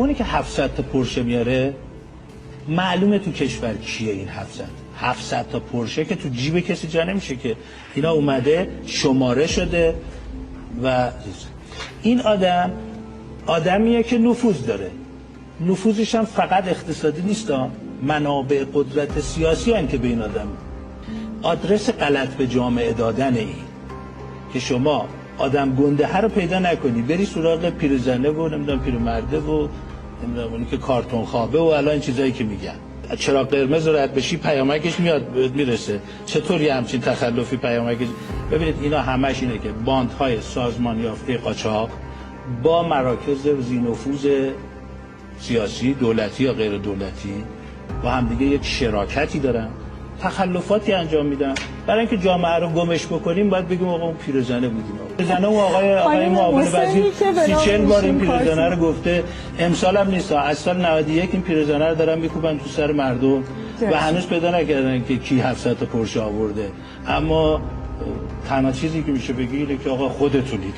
اونی که 700 تا پورشه میاره معلومه تو کشور کیه این 700 تا پورشه که تو جیب کسی جا نمیشه که اینا اومده شماره شده و این آدمیه که نفوذ داره. نفوذش هم فقط اقتصادی نیست، منابع قدرت سیاسی هم که به این آدم آدرس غلط به جامعه دادن این که شما آدم گنده رو پیدا نکنی بری سراغ پیرزنه و نمیدونم پیرمرده و نمیدونم اونی که کارتون خوابه و الان این چیزایی که میگن چرا قرمز رد بشی پیامکش میاد میرسه. چطوری همچین تخلفی پیامکش؟ ببینید اینا همش اینه که باندهای سازمان یافته قاچاق با مراکز ذی‌نفوذ سیاسی دولتی یا غیر دولتی با هم دیگه یک شراکتی دارن، تخلفاتی انجام میدن. برای اینکه جامعه رو گمش بکنیم باید بگیم آقا اون پیرزنه بودیم. پیرزنه و آقای معاون وزیر 30-40 بار این پیرزنه رو گفته. امسال هم نیست، از سال 91 این پیرزنه رو دارن میکوبن تو سر مردم و هنوز پیدا نکردن که کی 700 تا پورشه آورده. اما تنها چیزی که میشه بگی اینه که آقا خودتونید.